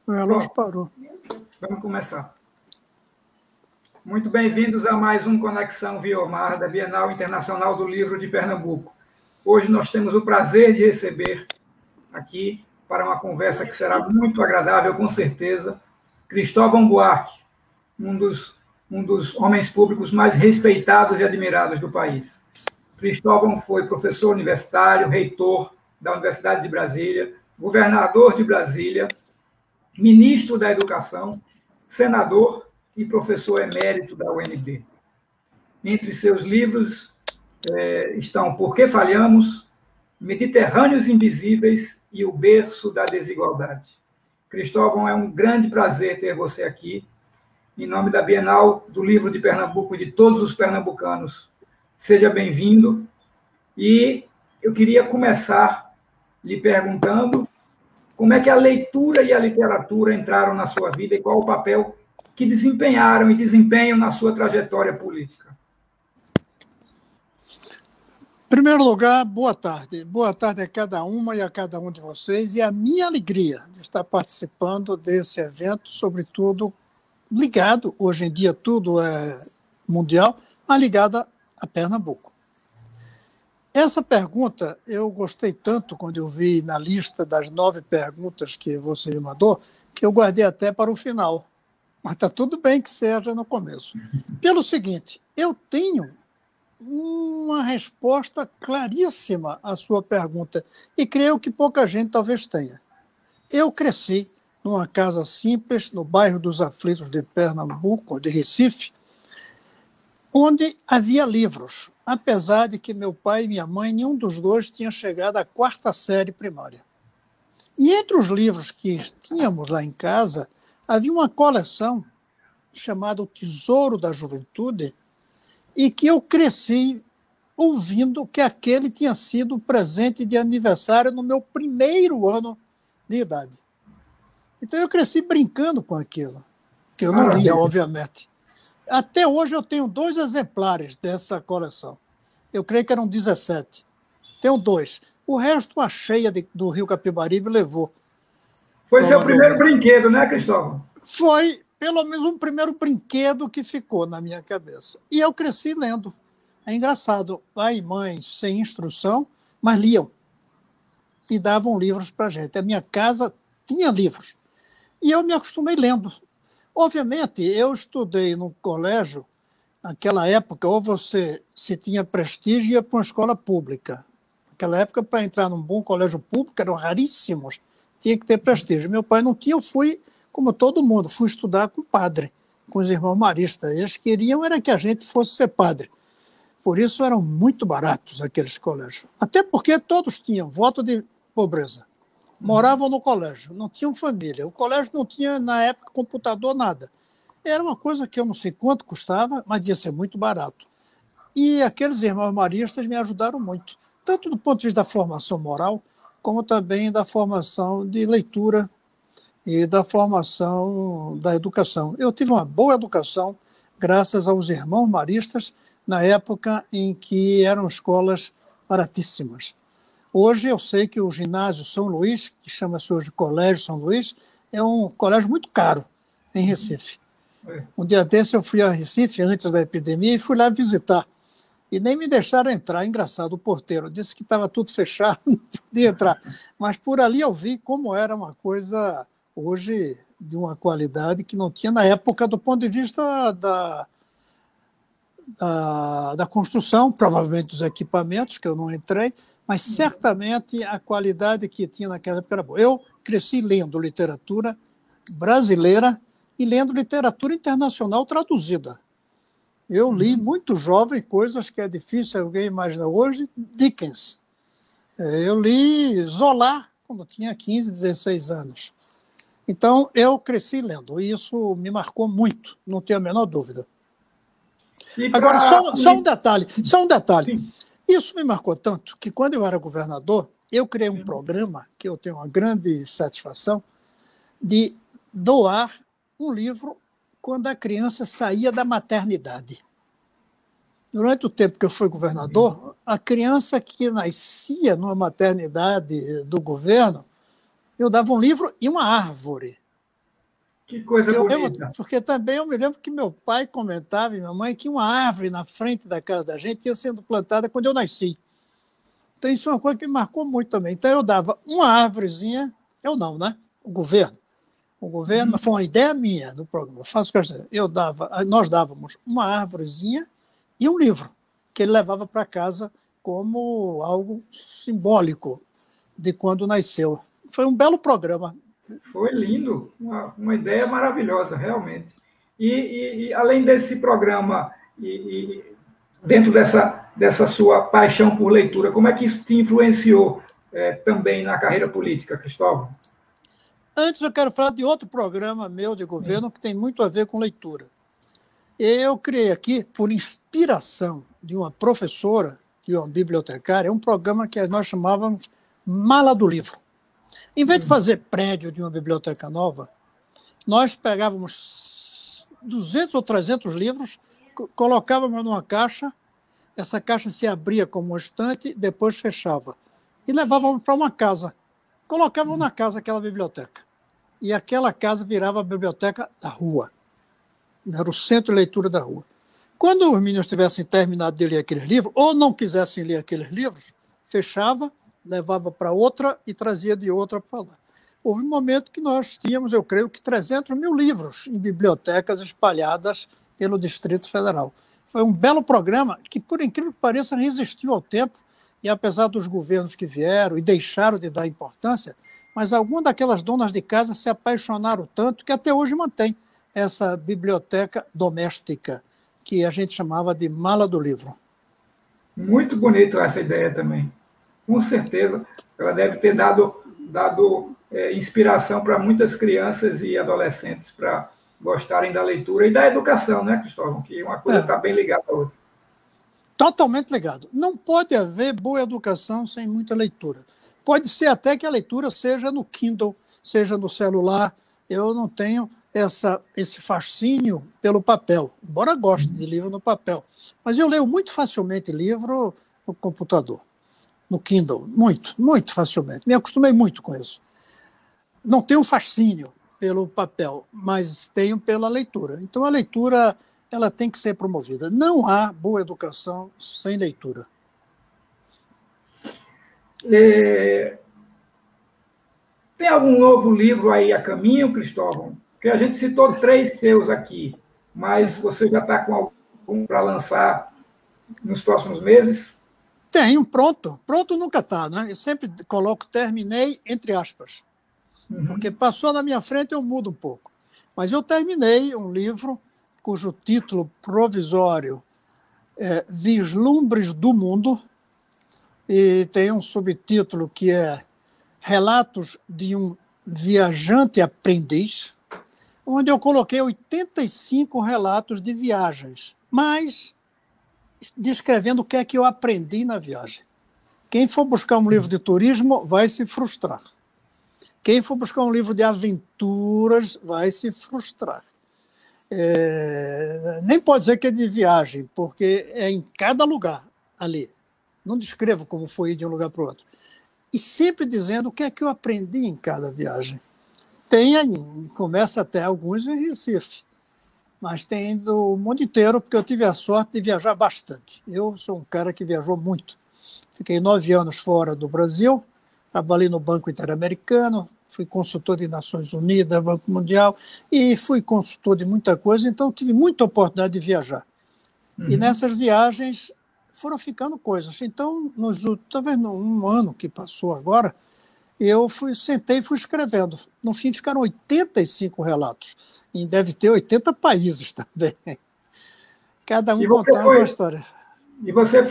O relógio parou. Vamos começar. Muito bem-vindos a mais um Conexão Viomar, da Bienal Internacional do Livro de Pernambuco. Hoje nós temos o prazer de receber aqui, para uma conversa que será muito agradável, com certeza, Cristóvão Buarque, um dos homens públicos mais respeitados e admirados do país. Cristóvão foi professor universitário, reitor da Universidade de Brasília, governador de Brasília, ministro da Educação, senador e professor emérito da UNB. Entre seus livros estão Por que Falhamos?, Mediterrâneos Invisíveis e O Berço da Desigualdade. Cristóvão, é um grande prazer ter você aqui, em nome da Bienal do Livro de Pernambuco e de todos os pernambucanos. Seja bem-vindo. E eu queria começar lhe perguntando como é que a leitura e a literatura entraram na sua vida e qual o papel que desempenharam e desempenham na sua trajetória política. Em primeiro lugar, boa tarde. Boa tarde a cada uma e a cada um de vocês. E a minha alegria de estar participando desse evento, sobretudo ligado, hoje em dia tudo é mundial, mas ligado a Pernambuco. Essa pergunta eu gostei tanto quando eu vi na lista das 9 perguntas que você me mandou, que eu guardei até para o final. Mas está tudo bem que seja no começo. Pelo seguinte, eu tenho uma resposta claríssima à sua pergunta, e creio que pouca gente talvez tenha. Eu cresci numa casa simples, no bairro dos Aflitos de Pernambuco, de Recife, onde havia livros, apesar de que meu pai e minha mãe, nenhum dos dois tinha chegado à 4ª série primária. E entre os livros que tínhamos lá em casa, havia uma coleção chamada O Tesouro da Juventude, e que eu cresci ouvindo que aquele tinha sido o presente de aniversário no meu primeiro ano de idade. Então eu cresci brincando com aquilo, que eu não lia, obviamente. Até hoje eu tenho 2 exemplares dessa coleção. Eu creio que eram 17. Tenho 2. O resto, a cheia do Rio Capibaribe levou. Foi seu primeiro brinquedo, né, Cristóvão? Foi, pelo menos, um primeiro brinquedo que ficou na minha cabeça. E eu cresci lendo. É engraçado. Pai e mãe, sem instrução, mas liam. E davam livros para a gente. A minha casa tinha livros. E eu me acostumei lendo. Obviamente, eu estudei no colégio, naquela época, ou você, se tinha prestígio, ia para uma escola pública. Naquela época, para entrar num bom colégio público, eram raríssimos, tinha que ter prestígio. Meu pai não tinha, eu fui, como todo mundo, fui estudar com o padre, com os irmãos maristas. Eles queriam era que a gente fosse ser padre. Por isso eram muito baratos aqueles colégios. Até porque todos tinham voto de pobreza. Moravam no colégio, não tinham família. O colégio não tinha, na época, computador, nada. Era uma coisa que eu não sei quanto custava, mas ia ser muito barato. E aqueles irmãos maristas me ajudaram muito, tanto do ponto de vista da formação moral, como também da formação de leitura e da formação da educação. Eu tive uma boa educação graças aos irmãos maristas, na época em que eram escolas baratíssimas. Hoje eu sei que o ginásio São Luís, que chama-se hoje Colégio São Luís, é um colégio muito caro em Recife. Um dia desse eu fui a Recife, antes da epidemia, e fui lá visitar. E nem me deixaram entrar. Engraçado, o porteiro disse que estava tudo fechado, não podia entrar. Mas por ali eu vi como era uma coisa, hoje, de uma qualidade que não tinha na época, do ponto de vista da construção, provavelmente dos equipamentos, que eu não entrei, mas certamente a qualidade que tinha naquela época era boa. Eu cresci lendo literatura brasileira e lendo literatura internacional traduzida. Eu li muito jovem coisas que é difícil alguém imaginar hoje. Dickens. Eu li Zola quando tinha 15, 16 anos. Então, eu cresci lendo, e isso me marcou muito, não tenho a menor dúvida. Agora, só um detalhe. Isso me marcou tanto que, quando eu era governador, eu criei um programa, que eu tenho uma grande satisfação, de doar um livro quando a criança saía da maternidade. Durante o tempo que eu fui governador, a criança que nascia numa maternidade do governo, Eu dava um livro e uma árvore. Que coisa bonita. Porque também eu me lembro que meu pai comentava e minha mãe que uma árvore na frente da casa da gente ia sendo plantada quando eu nasci. Então, isso é uma coisa que me marcou muito também. Então, eu dava uma árvorezinha, eu não, né? O governo. O governo, foi uma ideia minha do programa. Faço questão. Nós dávamos uma árvorezinha e um livro, que ele levava para casa como algo simbólico de quando nasceu. Foi um belo programa. Foi lindo, uma ideia maravilhosa, realmente. E além desse programa, dentro dessa sua paixão por leitura, como é que isso te influenciou também na carreira política, Cristóvão? Antes, eu quero falar de outro programa meu de governo que tem muito a ver com leitura. Eu criei aqui, por inspiração de uma professora, de uma bibliotecária, um programa que nós chamávamos Mala do Livro. Em vez de fazer prédio de uma biblioteca nova, nós pegávamos 200 ou 300 livros, colocávamos numa caixa, essa caixa se abria como um estante, depois fechava, e levávamos para uma casa. Colocávamos na casa aquela biblioteca. E aquela casa virava a biblioteca da rua. Era o centro de leitura da rua. Quando os meninos tivessem terminado de ler aqueles livros, ou não quisessem ler aqueles livros, fechava, levava para outra e trazia de outra para lá. Houve um momento que nós tínhamos, eu creio que 300 mil livros em bibliotecas espalhadas pelo Distrito Federal. Foi um belo programa que, por incrível que pareça, resistiu ao tempo e, apesar dos governos que vieram e deixaram de dar importância, mas algumas daquelas donas de casa se apaixonaram tanto que até hoje mantém essa biblioteca doméstica, que a gente chamava de Mala do Livro. Muito bonito essa ideia também. Com certeza, ela deve ter dado inspiração para muitas crianças e adolescentes para gostarem da leitura e da educação, né, Cristóvão? Que uma coisa está bem ligada à outra. Totalmente ligado. Não pode haver boa educação sem muita leitura. Pode ser até que a leitura seja no Kindle, seja no celular. Eu não tenho esse fascínio pelo papel, embora goste de livro no papel. Mas eu leio muito facilmente livro no computador, no Kindle, muito facilmente. Me acostumei muito com isso. Não tenho fascínio pelo papel, mas tenho pela leitura. Então, a leitura ela tem que ser promovida. Não há boa educação sem leitura. Tem algum novo livro aí a caminho, Cristóvão? Porque a gente citou 3 seus aqui, mas você já está com algum para lançar nos próximos meses? Tenho, pronto. Pronto nunca está, né? Eu sempre coloco terminei entre aspas. Porque passou na minha frente, eu mudo um pouco. Mas eu terminei um livro cujo título provisório é Vislumbres do Mundo, e tem um subtítulo que é Relatos de um Viajante Aprendiz, onde eu coloquei 85 relatos de viagens, mas descrevendo o que é que eu aprendi na viagem. Quem for buscar um livro de turismo vai se frustrar. Quem for buscar um livro de aventuras vai se frustrar. Nem pode dizer que é de viagem, porque é em cada lugar ali. Não descrevo como foi ir de um lugar para o outro. E sempre dizendo o que é que eu aprendi em cada viagem. Começa até alguns em Recife, mas tem do mundo inteiro, porque eu tive a sorte de viajar bastante. Eu sou um cara que viajou muito. Fiquei 9 anos fora do Brasil, trabalhei no Banco Interamericano, fui consultor de Nações Unidas, Banco Mundial, e fui consultor de muita coisa, então tive muita oportunidade de viajar. E nessas viagens foram ficando coisas. Então, talvez num ano que passou agora, eu sentei e fui escrevendo. No fim, ficaram 85 relatos. E deve ter 80 países também. Cada um contando uma história. E você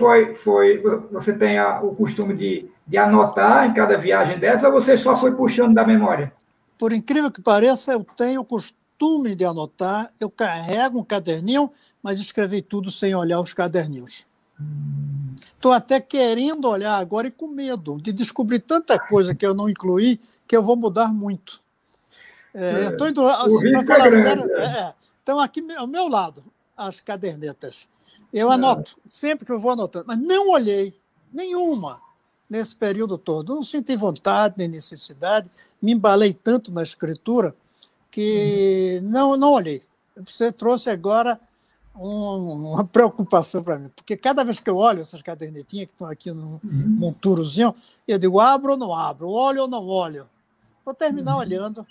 você tem o costume de anotar em cada viagem dessa, ou você só foi puxando da memória? Por incrível que pareça, eu tenho o costume de anotar. Eu carrego um caderninho, mas escrevi tudo sem olhar os caderninhos. Estou até querendo olhar agora e com medo de descobrir tanta coisa que eu não incluí, que eu vou mudar muito. Estou indo, assim, para falar sério, estão aqui ao meu lado, as cadernetas. Eu anoto, sempre que eu vou anotando, mas não olhei nenhuma. nesse período todo. Não senti vontade nem necessidade, me embalei tanto na escritura que não olhei. Você trouxe agora uma preocupação para mim, porque cada vez que eu olho essas cadernetinhas que estão aqui no monturozinho, eu digo, abro ou não abro, olho ou não olho. Vou terminar olhando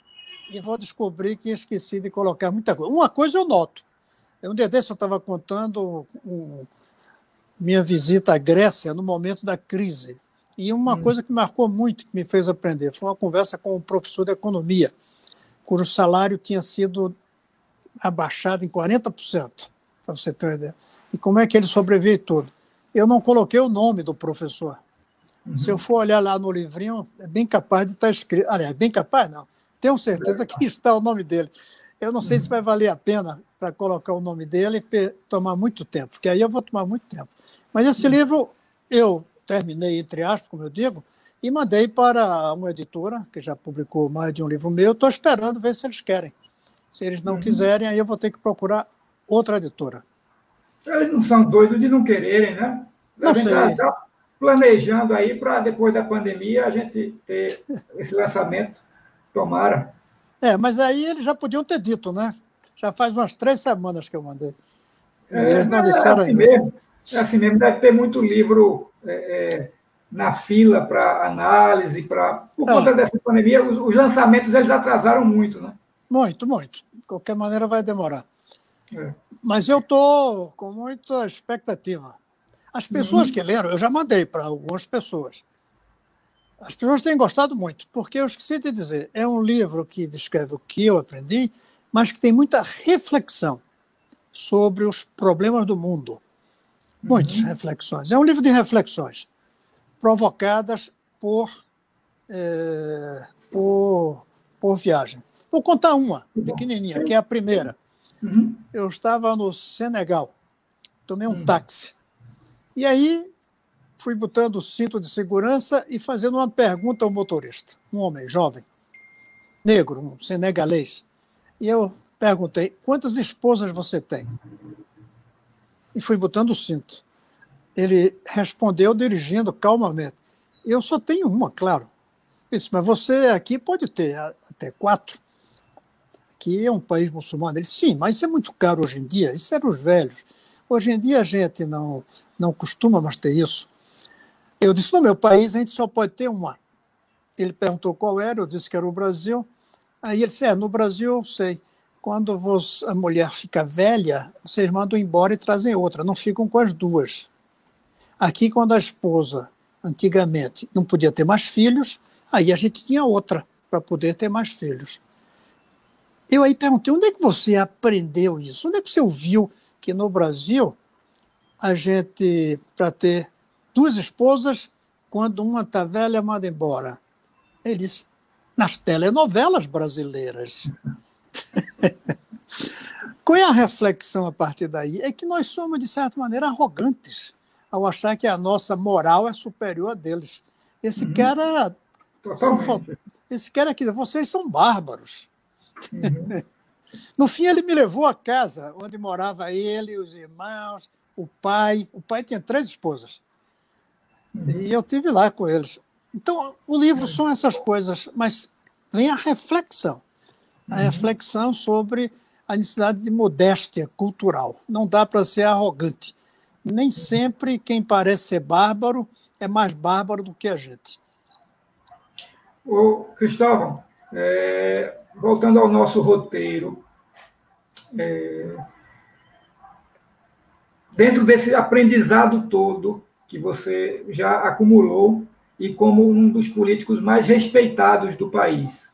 e vou descobrir que esqueci de colocar muita coisa. Uma coisa eu noto. Um dia desse eu estava contando minha visita à Grécia no momento da crise. E uma coisa que marcou muito, que me fez aprender, foi uma conversa com um professor de economia, cujo salário tinha sido abaixado em 40%, para você ter uma ideia. E como é que ele sobrevive tudo? Eu não coloquei o nome do professor. Se eu for olhar lá no livrinho, é bem capaz de estar escrito. Aliás, bem capaz não. Tenho certeza que está o nome dele. Eu não sei se vai valer a pena para colocar o nome dele e tomar muito tempo, porque aí eu vou tomar muito tempo. Mas esse livro eu terminei, entre aspas, como eu digo, e mandei para uma editora, que já publicou mais de um livro meu. Estou esperando ver se eles querem. Se eles não quiserem, aí eu vou ter que procurar outra editora. Eles não são doidos de não quererem, né? Não sei. Tá planejando aí para depois da pandemia a gente ter esse lançamento. Tomara. Mas aí eles já podiam ter dito, né? Já faz umas 3 semanas que eu mandei. Eles não disseram assim ainda. Mesmo. É assim mesmo, deve ter muito livro na fila para análise, por conta dessa pandemia, os lançamentos eles atrasaram muito, né? Muito, muito. De qualquer maneira vai demorar. Mas eu estou com muita expectativa. As pessoas que leram, eu já mandei para algumas pessoas. As pessoas têm gostado muito, porque eu esqueci de dizer, é um livro que descreve o que eu aprendi, mas que tem muita reflexão sobre os problemas do mundo. Muitas reflexões. É um livro de reflexões provocadas por viagem. Vou contar uma pequenininha, que é a primeira. Eu estava no Senegal, tomei um táxi. E aí fui botando o cinto de segurança e fazendo uma pergunta ao motorista, um homem jovem, negro, um senegalês. E eu perguntei, quantas esposas você tem? E fui botando o cinto. Ele respondeu dirigindo calmamente. Eu só tenho uma, claro. Eu disse, mas você aqui pode ter até 4. Aqui é um país muçulmano. Ele disse, sim, mas isso é muito caro hoje em dia. Isso eram os velhos. Hoje em dia a gente não costuma mais ter isso. Eu disse, no meu país a gente só pode ter uma. Ele perguntou qual era, eu disse que era o Brasil. Aí ele disse, no Brasil eu sei. Quando a mulher fica velha, vocês mandam embora e trazem outra, não ficam com as duas. Aqui, quando a esposa, antigamente, não podia ter mais filhos, aí a gente tinha outra para poder ter mais filhos. Eu aí perguntei, onde é que você aprendeu isso? Onde é que você ouviu que no Brasil a gente, para ter 2 esposas, quando uma está velha, manda embora? Ele disse, nas telenovelas brasileiras. Qual é a reflexão a partir daí? É que nós somos, de certa maneira, arrogantes ao achar que a nossa moral é superior a deles. Esse cara aqui, vocês são bárbaros. No fim, ele me levou à casa onde morava ele, os irmãos, o pai. O pai tinha 3 esposas. E eu estive lá com eles. Então, o livro são essas coisas, mas vem a reflexão. A reflexão sobre a necessidade de modéstia cultural. Não dá para ser arrogante. Nem sempre quem parece ser bárbaro é mais bárbaro do que a gente. Ô, Cristóvão, voltando ao nosso roteiro, dentro desse aprendizado todo que você já acumulou e como um dos políticos mais respeitados do país,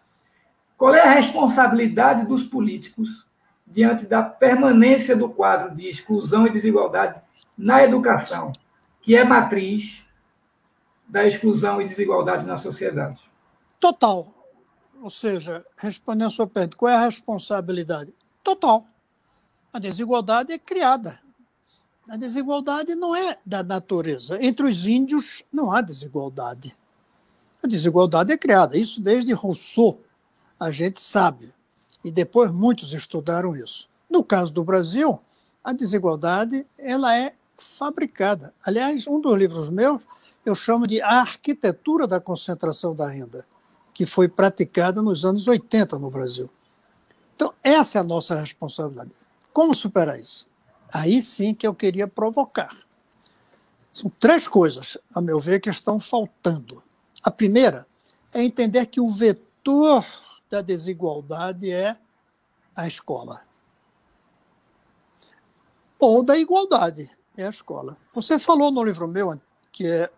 qual é a responsabilidade dos políticos diante da permanência do quadro de exclusão e desigualdade na educação, que é matriz da exclusão e desigualdade na sociedade? Total. Ou seja, respondendo a sua pergunta, qual é a responsabilidade? Total. A desigualdade é criada. A desigualdade não é da natureza. Entre os índios não há desigualdade. A desigualdade é criada. Isso desde Rousseau a gente sabe. E depois muitos estudaram isso. No caso do Brasil, a desigualdade ela é fabricada. Aliás, um dos livros meus eu chamo de a arquitetura da concentração da renda, que foi praticada nos anos 80 no Brasil. Então, essa é a nossa responsabilidade. Como superar isso? Aí sim que eu queria provocar. São 3 coisas, a meu ver, que estão faltando. A primeira é entender que o vetor da desigualdade é a escola. Ou da igualdade, é a escola. Você falou no livro meu que é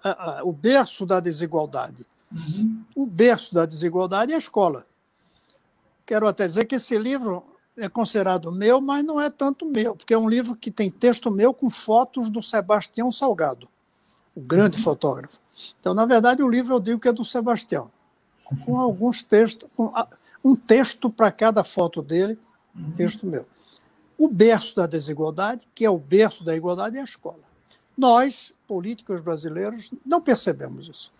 o berço da desigualdade. Uhum. O berço da desigualdade é a escola. Quero até dizer que esse livro é considerado meu, mas não é tanto meu, porque é um livro que tem texto meu com fotos do Sebastião Salgado, o grande fotógrafo. Então, na verdade, o livro eu digo que é do Sebastião, com alguns textos, com um texto para cada foto dele, texto meu. O berço da desigualdade, que é o berço da igualdade, é a escola. Nós, políticos brasileiros, não percebemos isso.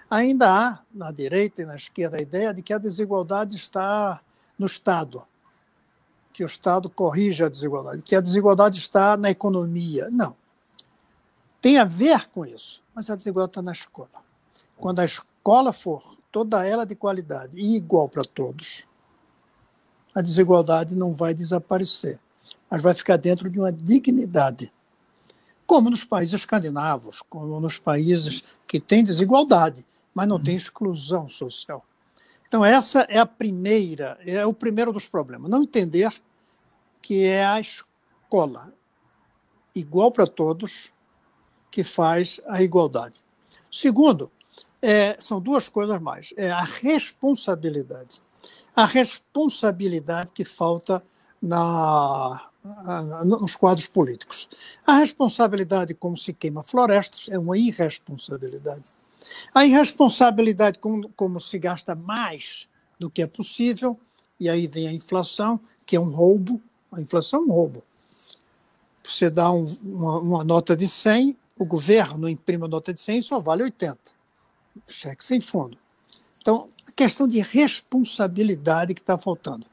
Ainda há, na direita e na esquerda, a ideia de que a desigualdade está no Estado, que o Estado corrige a desigualdade, que a desigualdade está na economia. Não. Tem a ver com isso, mas a desigualdade está na escola. Quando a escola for toda ela de qualidade e igual para todos, a desigualdade não vai desaparecer, mas vai ficar dentro de uma dignidade. Como nos países escandinavos, como nos países que têm desigualdade, mas não tem exclusão social. Então, essa é a primeira, é o primeiro dos problemas. Não entender que é a escola igual para todos que faz a igualdade. Segundo, são 2 coisas mais. É a responsabilidade. A responsabilidade que falta nos quadros políticos. A responsabilidade como se queima florestas é uma irresponsabilidade. A irresponsabilidade como se gasta mais do que é possível, e aí vem a inflação, que é um roubo. A inflação é um roubo. Você dá uma nota de 100, o governo imprime uma nota de 100 e só vale 80. Cheque sem fundo. Então, a questão de responsabilidade que está faltando.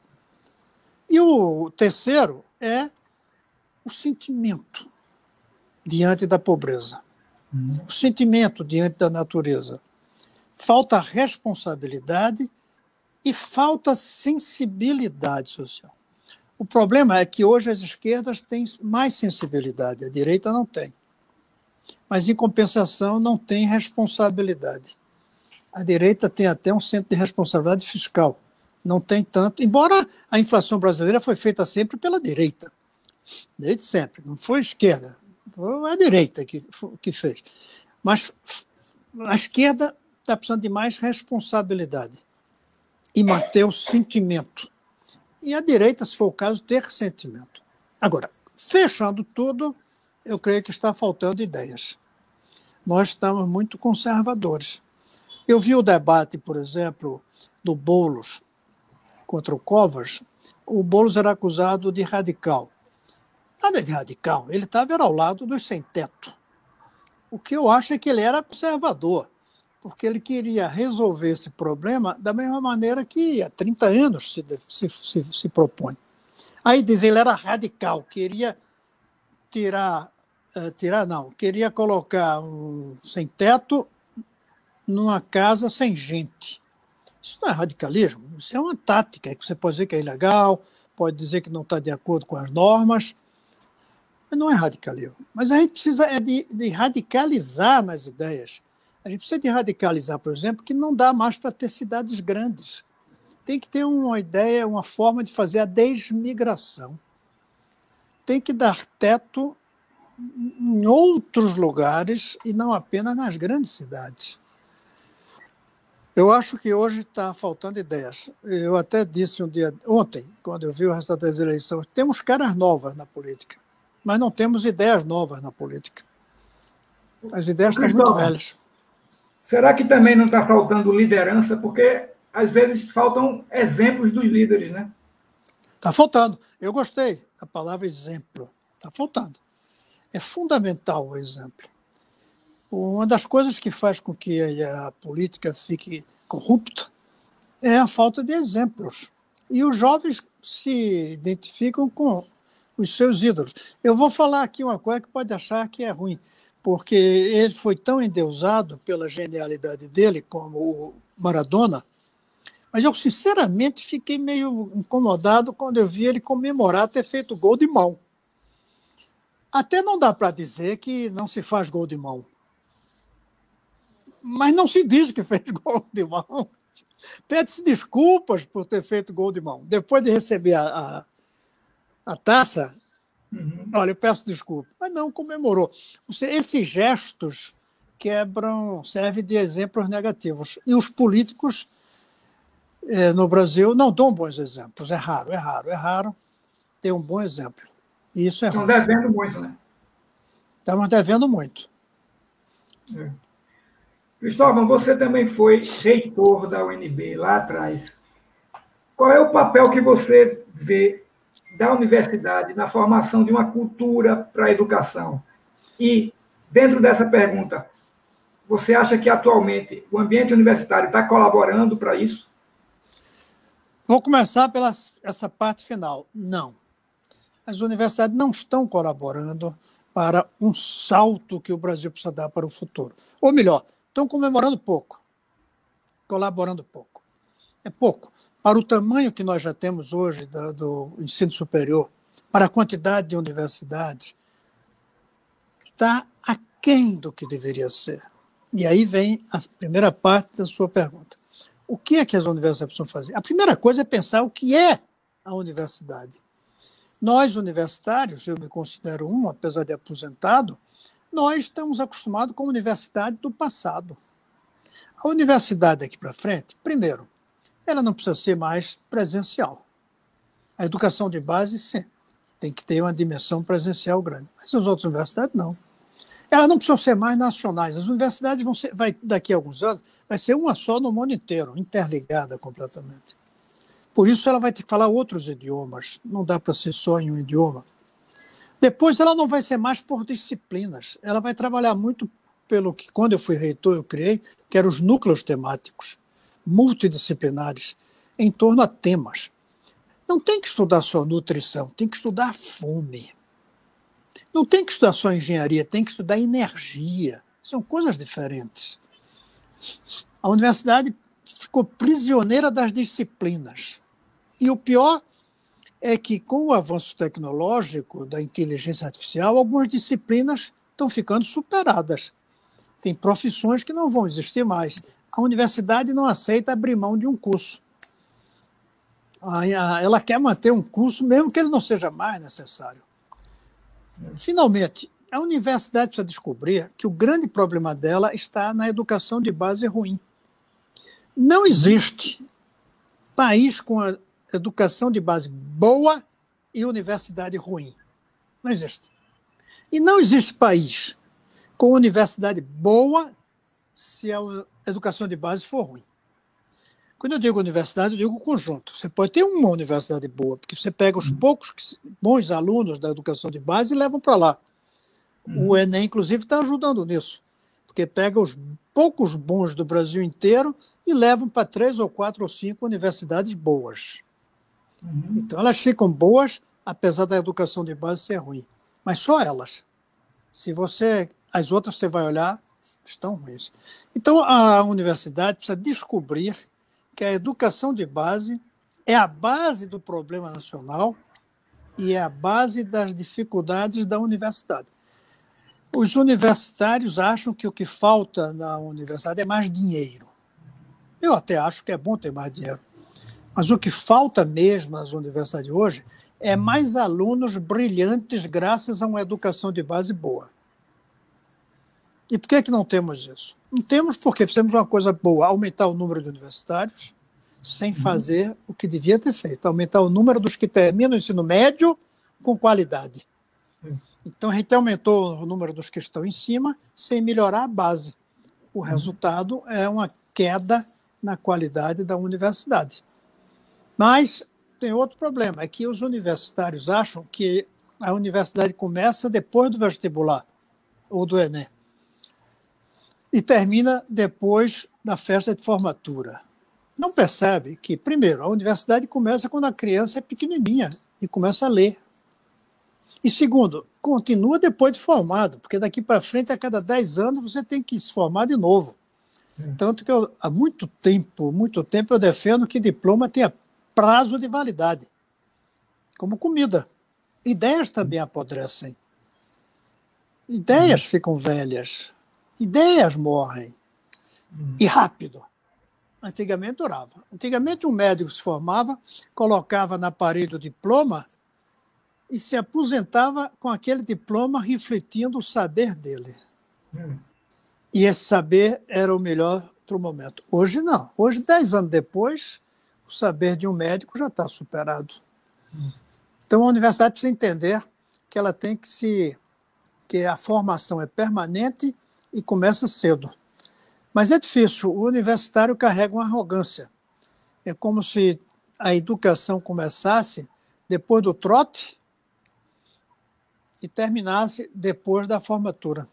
E o terceiro é o sentimento diante da pobreza. O sentimento diante da natureza. Falta responsabilidade e falta sensibilidade social. O problema é que hoje as esquerdas têm mais sensibilidade, a direita não tem. Mas, em compensação, não tem responsabilidade. A direita tem até um centro de responsabilidade fiscal. Não tem tanto, embora a inflação brasileira foi feita sempre pela direita. Desde sempre, não foi a esquerda. Foi a direita que fez. Mas a esquerda está precisando de mais responsabilidade e manter o sentimento. E a direita, se for o caso, ter sentimento. Agora, fechando tudo, eu creio que está faltando ideias. Nós estamos muito conservadores. Eu vi o debate, por exemplo, do Boulos contra o Covas. O Boulos era acusado de radical. Nada de radical, ele estava ao lado dos sem-teto. O que eu acho é que ele era conservador, porque ele queria resolver esse problema da mesma maneira que há 30 anos se propõe. Aí diz ele era radical, queria queria colocar um sem-teto numa casa sem gente. Isso não é radicalismo, isso é uma tática, que você pode dizer que é ilegal, pode dizer que não está de acordo com as normas, mas não é radicalismo. Mas a gente precisa de radicalizar nas ideias. A gente precisa de radicalizar, por exemplo, que não dá mais para ter cidades grandes. Tem que ter uma ideia, uma forma de fazer a desmigração. Tem que dar teto em outros lugares e não apenas nas grandes cidades. Eu acho que hoje está faltando ideias. Eu até disse ontem, quando eu vi o resultado das eleições, temos caras novas na política, mas não temos ideias novas na política. As ideias estão muito velhas. Será que também não está faltando liderança? Porque, às vezes, faltam exemplos dos líderes, né? Está faltando. Eu gostei da palavra exemplo. Está faltando. É fundamental o exemplo. Uma das coisas que faz com que a política fique corrupta é a falta de exemplos. E os jovens se identificam com os seus ídolos. Eu vou falar aqui uma coisa que pode achar que é ruim, porque ele foi tão endeusado pela genialidade dele, como o Maradona, mas eu, sinceramente, fiquei meio incomodado quando eu vi ele comemorar ter feito gol de mão. Até não dá para dizer que não se faz gol de mão. Mas não se diz que fez gol de mão. Pede-se desculpas por ter feito gol de mão. Depois de receber a taça, olha, eu peço desculpa. Mas não, comemorou. Esses gestos servem de exemplos negativos. E os políticos no Brasil não dão bons exemplos. É raro ter um bom exemplo. E isso é ruim. Estão devendo muito, né? Estamos devendo muito. Cristóvão, você também foi reitor da UNB lá atrás. Qual é o papel que você vê da universidade na formação de uma cultura para a educação? E, dentro dessa pergunta, você acha que atualmente o ambiente universitário está colaborando para isso? Vou começar pela essa parte final. Não. As universidades não estão colaborando para um salto que o Brasil precisa dar para o futuro. Ou melhor, estão comemorando pouco, colaborando pouco. É pouco. Para o tamanho que nós já temos hoje do ensino superior, para a quantidade de universidades, está aquém do que deveria ser. E aí vem a primeira parte da sua pergunta. O que é que as universidades precisam fazer? A primeira coisa é pensar o que é a universidade. Nós, universitários, eu me considero um, apesar de aposentado, nós estamos acostumados com a universidade do passado. A universidade daqui para frente, primeiro, ela não precisa ser mais presencial. A educação de base, sim, tem que ter uma dimensão presencial grande. Mas as outras universidades, não. Elas não precisam ser mais nacionais. As universidades daqui a alguns anos, vai ser uma só no mundo inteiro, interligada completamente. Por isso, ela vai ter que falar outros idiomas. Não dá para ser só em um idioma. Depois, ela não vai ser mais por disciplinas. Ela vai trabalhar muito pelo que, quando eu fui reitor, eu criei, que eram os núcleos temáticos, multidisciplinares, em torno a temas. Não tem que estudar só nutrição, tem que estudar fome. Não tem que estudar só engenharia, tem que estudar energia. São coisas diferentes. A universidade ficou prisioneira das disciplinas. E o pior é que, com o avanço tecnológico da inteligência artificial, algumas disciplinas estão ficando superadas. Tem profissões que não vão existir mais. A universidade não aceita abrir mão de um curso. Ela quer manter um curso, mesmo que ele não seja mais necessário. Finalmente, a universidade precisa descobrir que o grande problema dela está na educação de base ruim. Não existe país com a educação de base boa e universidade ruim. Não existe. E não existe país com universidade boa se a educação de base for ruim. Quando eu digo universidade, eu digo conjunto. Você pode ter uma universidade boa, porque você pega os poucos bons alunos da educação de base e levam para lá. O Enem, inclusive, está ajudando nisso, porque pega os poucos bons do Brasil inteiro e levam para 3 ou 4 ou 5 universidades boas. Então, elas ficam boas, apesar da educação de base ser ruim. Mas só elas. As outras você vai olhar, estão ruins. Então, a universidade precisa descobrir que a educação de base é a base do problema nacional e é a base das dificuldades da universidade. Os universitários acham que o que falta na universidade é mais dinheiro. Eu até acho que é bom ter mais dinheiro. Mas o que falta mesmo nas universidades hoje é mais alunos brilhantes graças a uma educação de base boa. E por que não temos isso? Não temos porque fizemos uma coisa boa, aumentar o número de universitários, sem fazer o que devia ter feito, aumentar o número dos que terminam o ensino médio com qualidade. Então, a gente aumentou o número dos que estão em cima sem melhorar a base. O resultado é uma queda na qualidade da universidade. Mas tem outro problema, é que os universitários acham que a universidade começa depois do vestibular ou do Enem e termina depois da festa de formatura. Não percebe que, primeiro, a universidade começa quando a criança é pequenininha e começa a ler. E segundo, continua depois de formado, porque daqui para frente, a cada 10 anos, você tem que se formar de novo. Tanto que há muito tempo, eu defendo que diploma tenha prazo de validade, como comida. Ideias também apodrecem. Ideias ficam velhas. Ideias morrem. E rápido. Antigamente durava. Antigamente um médico se formava, colocava na parede o diploma e se aposentava com aquele diploma refletindo o saber dele. E esse saber era o melhor para o momento. Hoje não. Hoje, 10 anos depois, o saber de um médico já está superado. Então a universidade precisa entender que ela tem que a formação é permanente e começa cedo. Mas é difícil. O universitário carrega uma arrogância. É como se a educação começasse depois do trote e terminasse depois da formatura.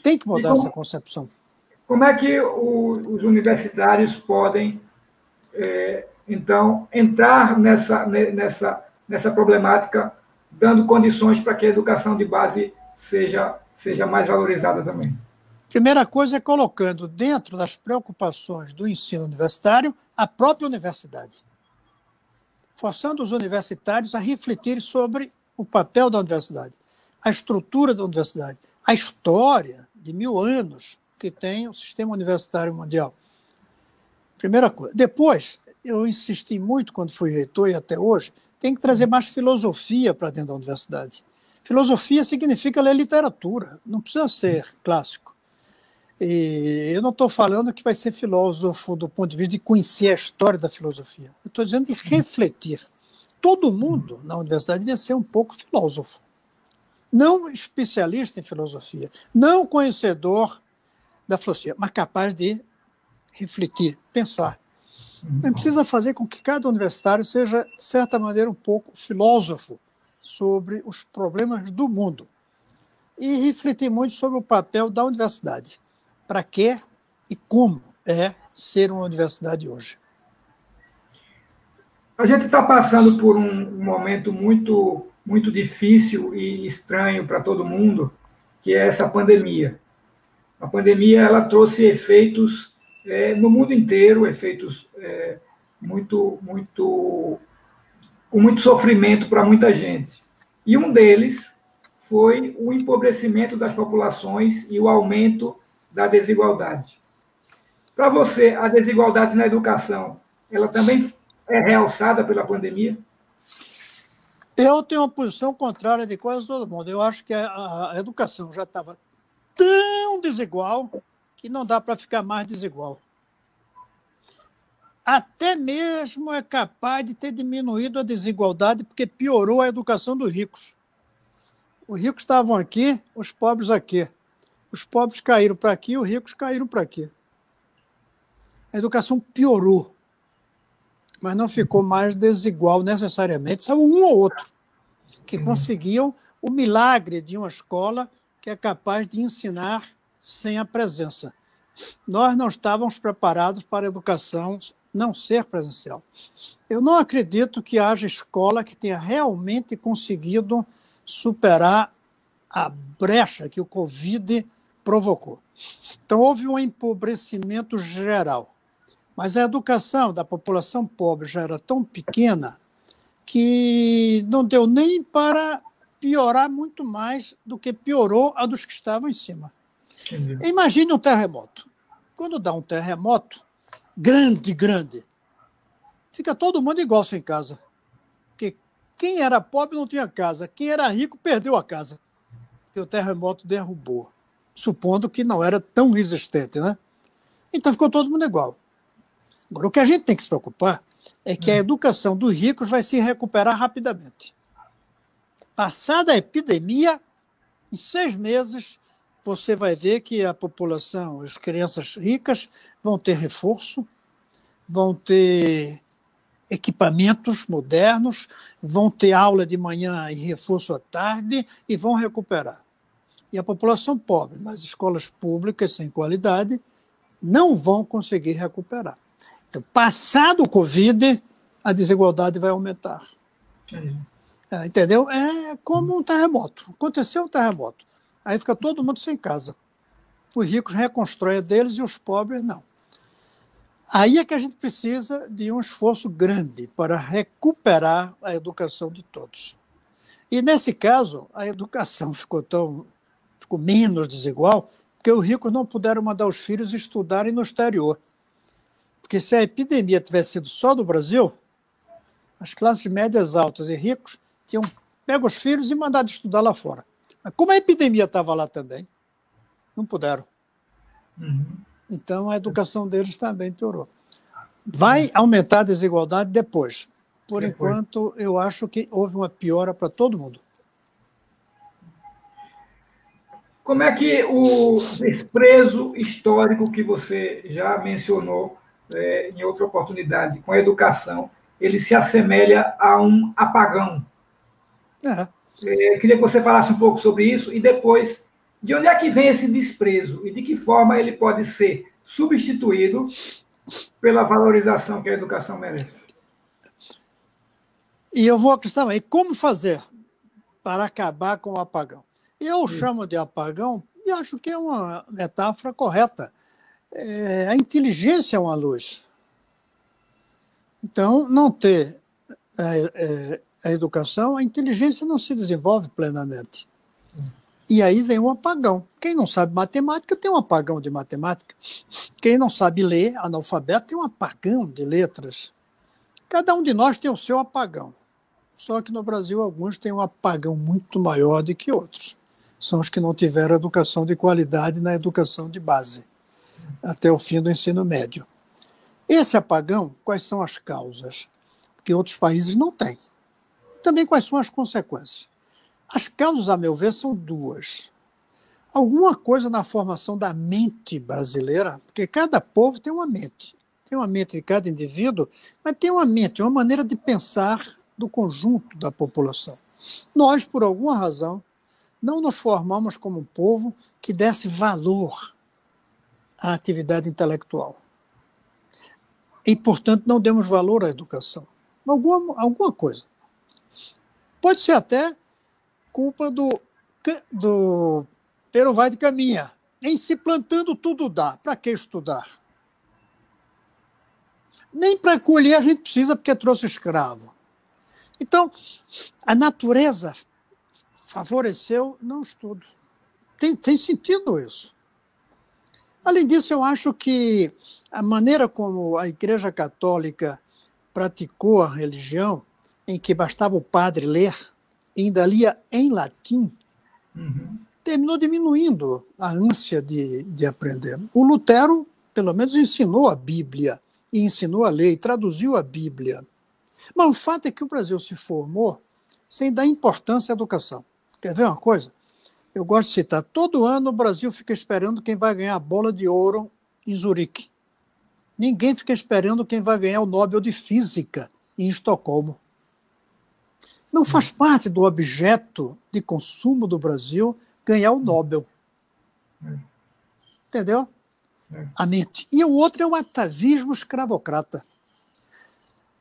Tem que mudar essa concepção. Como é que os universitários podem, então, entrar nessa problemática, dando condições para que a educação de base seja mais valorizada também? Primeira coisa é colocando dentro das preocupações do ensino universitário a própria universidade, forçando os universitários a refletir sobre o papel da universidade, a estrutura da universidade, a história de 1000 anos que tem o sistema universitário mundial. Primeira coisa. Depois, eu insisti muito quando fui reitor e até hoje, tem que trazer mais filosofia para dentro da universidade. Filosofia significa ler literatura, não precisa ser clássico. E eu não estou falando que vai ser filósofo do ponto de vista de conhecer a história da filosofia. Eu estou dizendo de refletir. Todo mundo na universidade devia ser um pouco filósofo. Não especialista em filosofia, não conhecedor da filosofia, mas capaz de refletir, pensar. Então, precisa fazer com que cada universitário seja, de certa maneira, um pouco filósofo sobre os problemas do mundo e refletir muito sobre o papel da universidade. Para que e como é ser uma universidade hoje. A gente está passando por um momento muito, muito difícil e estranho para todo mundo, que é essa pandemia. A pandemia ela trouxe efeitos no mundo inteiro, efeitos com muito sofrimento para muita gente. E um deles foi o empobrecimento das populações e o aumento da desigualdade. Para você, a desigualdade na educação, ela também é realçada pela pandemia? Eu tenho uma posição contrária de quase todo mundo. Eu acho que a educação já estava tão desigual que não dá para ficar mais desigual. Até mesmo é capaz de ter diminuído a desigualdade porque piorou a educação dos ricos. Os ricos estavam aqui, os pobres aqui. Os pobres caíram para aqui, os ricos caíram para aqui. A educação piorou, mas não ficou mais desigual necessariamente. São um ou outro que conseguiam o milagre de uma escola que é capaz de ensinar sem a presença. Nós não estávamos preparados para a educação não ser presencial. Eu não acredito que haja escola que tenha realmente conseguido superar a brecha que o Covid provocou. Então, houve um empobrecimento geral. Mas a educação da população pobre já era tão pequena que não deu nem para piorar muito mais do que piorou a dos que estavam em cima. Entendi. Imagine um terremoto. Quando dá um terremoto, grande, fica todo mundo igual sem casa. Porque quem era pobre não tinha casa, quem era rico perdeu a casa, porque o terremoto derrubou, supondo que não era tão resistente, né? Então ficou todo mundo igual. Agora, o que a gente tem que se preocupar é que a educação dos ricos vai se recuperar rapidamente. Passada a epidemia, em 6 meses, você vai ver que a população, as crianças ricas, vão ter reforço, vão ter equipamentos modernos, vão ter aula de manhã e reforço à tarde e vão recuperar. E a população pobre, nas escolas públicas sem qualidade, não vão conseguir recuperar. Então, passado o Covid, a desigualdade vai aumentar. Entendeu? É como um terremoto. Aconteceu um terremoto. Aí fica todo mundo sem casa. Os ricos reconstroem a deles e os pobres não. Aí é que a gente precisa de um esforço grande para recuperar a educação de todos. E, nesse caso, a educação ficou menos desigual porque os ricos não puderam mandar os filhos estudarem no exterior. Porque se a epidemia tivesse sido só do Brasil, as classes médias altas e ricos tinham pego os filhos e mandado estudar lá fora. Mas como a epidemia estava lá também, não puderam. Então, a educação deles também piorou. Vai aumentar a desigualdade depois. Por enquanto, eu acho que houve uma piora para todo mundo. Como é que o desprezo histórico que você já mencionou em outra oportunidade, com a educação, ele se assemelha a um apagão? Eu queria que você falasse um pouco sobre isso e depois, de onde é que vem esse desprezo e de que forma ele pode ser substituído pela valorização que a educação merece? E eu vou acrescentar aí, como fazer para acabar com o apagão? Eu chamo de apagão e acho que é uma metáfora correta. A inteligência é uma luz. Então, não ter a educação, a inteligência não se desenvolve plenamente. E aí vem o apagão. Quem não sabe matemática tem um apagão de matemática. Quem não sabe ler, analfabeto, tem um apagão de letras. Cada um de nós tem o seu apagão. Só que no Brasil alguns têm um apagão muito maior do que outros. São os que não tiveram educação de qualidade na educação de base, até o fim do ensino médio. Esse apagão, quais são as causas? Porque outros países não têm. Também quais são as consequências? As causas, a meu ver, são duas. Alguma coisa na formação da mente brasileira, porque cada povo tem uma mente. Tem uma mente de cada indivíduo, mas tem uma mente, uma maneira de pensar do conjunto da população. Nós, por alguma razão, não nos formamos como um povo que desse valor à atividade intelectual. E, portanto, não demos valor à educação. Alguma coisa. Pode ser até culpa do Pero vai de caminha. Em se plantando tudo dá. Para que estudar? Nem para colher a gente precisa, porque trouxe escravo. Então, a natureza favoreceu não estudo. Tem sentido isso. Além disso, eu acho que a maneira como a Igreja Católica praticou a religião, em que bastava o padre ler, e ainda lia em latim, terminou diminuindo a ânsia de aprender. O Lutero, pelo menos, ensinou a Bíblia, e ensinou a ler, e traduziu a Bíblia. Mas o fato é que o Brasil se formou sem dar importância à educação. Quer ver uma coisa? Eu gosto de citar, todo ano o Brasil fica esperando quem vai ganhar a bola de ouro em Zurique. Ninguém fica esperando quem vai ganhar o Nobel de Física em Estocolmo. Não faz parte do objeto de consumo do Brasil ganhar o Nobel. Entendeu? A mente. E o outro é o atavismo escravocrata.